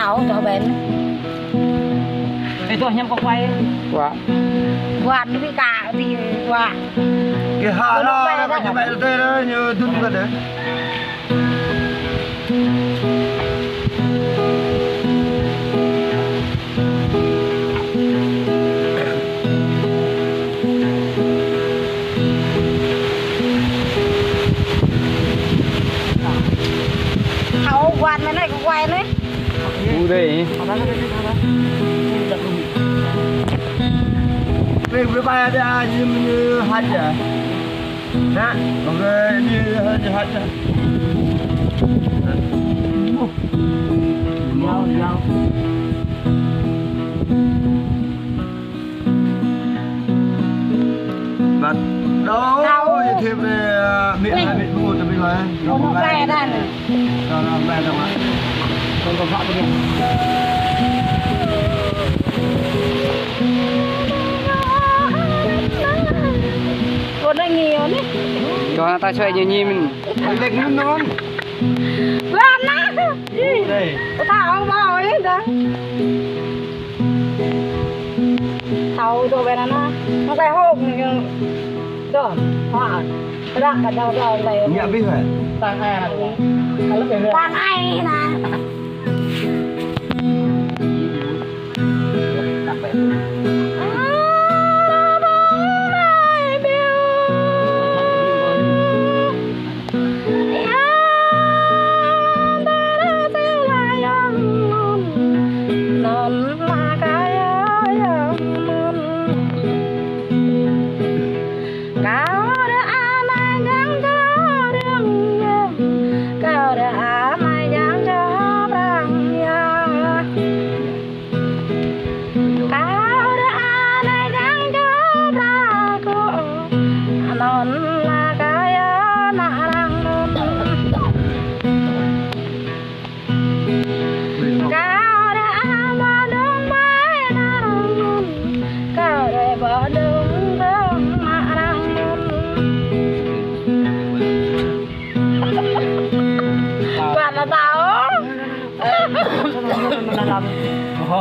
thảo cho bên cái tôi nhâm có quay quạt với cả thì quạt cái hạ nó như vậy đây đó như đun cái đấy thảo quạt bên này cũng quay đấy đây với bài đã như hạt à nè còn như hạt à nhau bắt đâu thêm về miệng mua cho mình rồi nó quay ở đây này nó về đâu mà còn còn họ cái còn nó nhiều đấy cho ta chơi nhiều mình leg non lan á đây thảo không bao ấy đó thảo cho bên nó cái hộp đó hoa ra cả đầu đầu này nhẹ biết rồi tăng hai là tan ai nè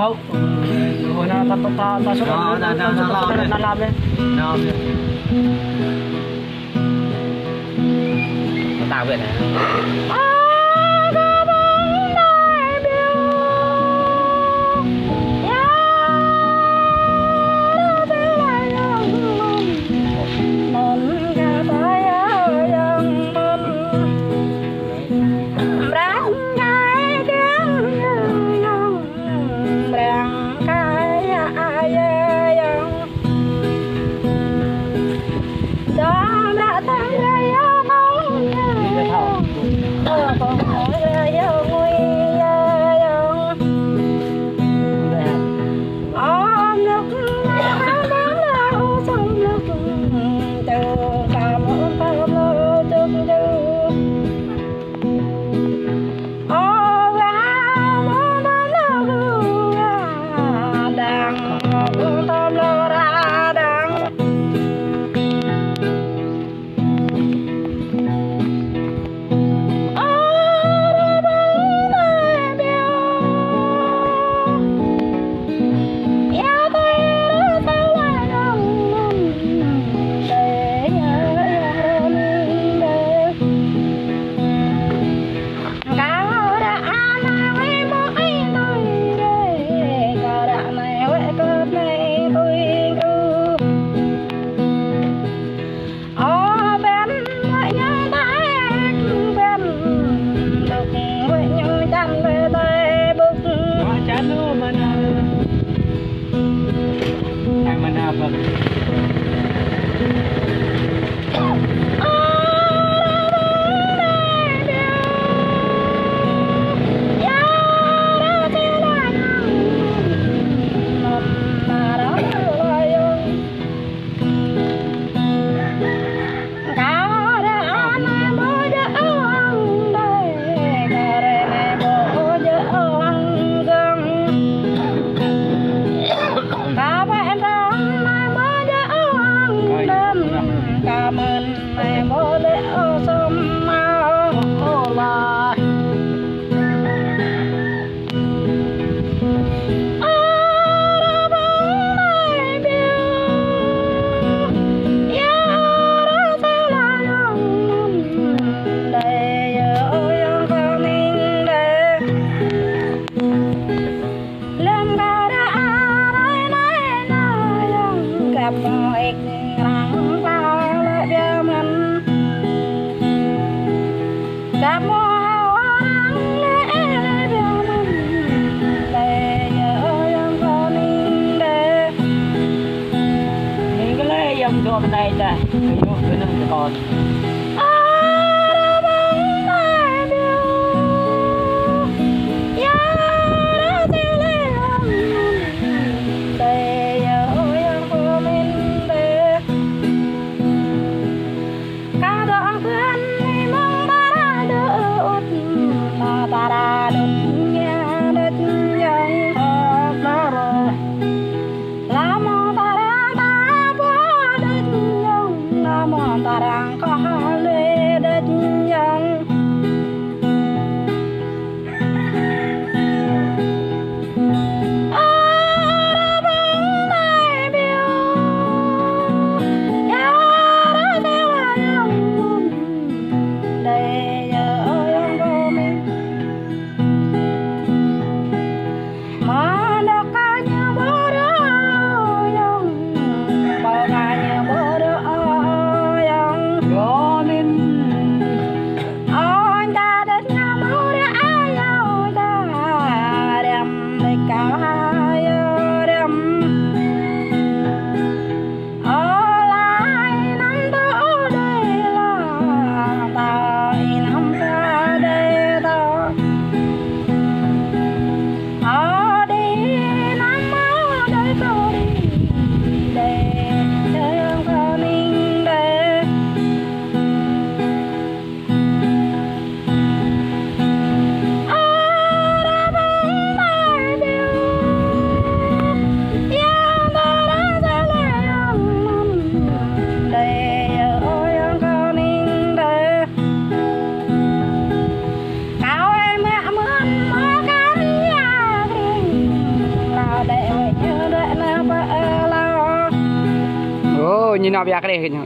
hậu hồi nào ta xuống nó làm lên nó tạo về này này cái chỗ cái năm cái con Tarang kahale dat yang arabang tai biu ya ra te la yang dai ya yang go mi mandakanya bodo yang baganya bodo nhìn nào bia cái này nhá.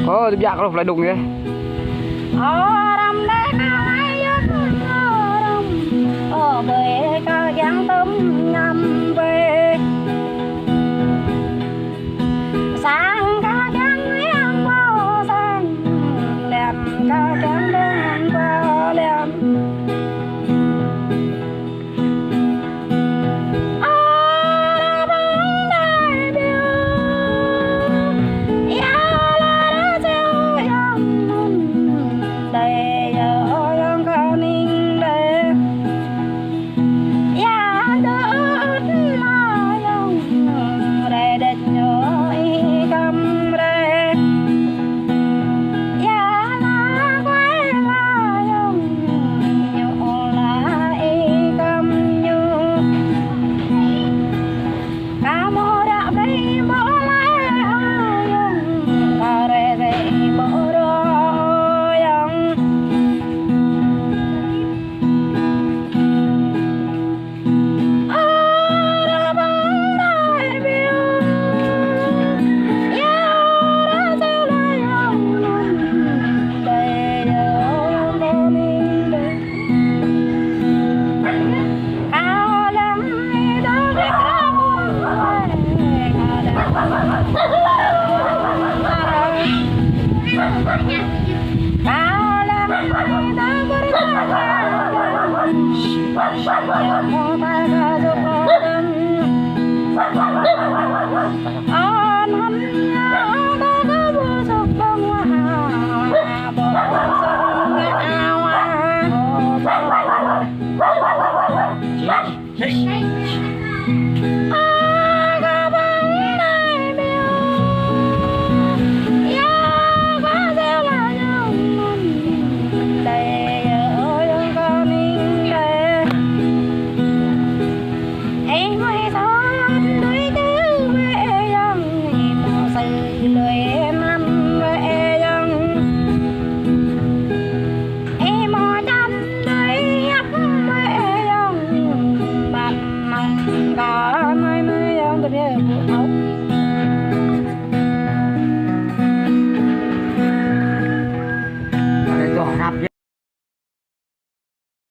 Có bia cái lúc lại đụng đấy. Bề ca giang tâm ngâm về sang ca giang nguyên bao sang lem ca giang đơn bao lem băng đại biểu ya la ra theo yang đầy ở yang ca ninh đầy Hey.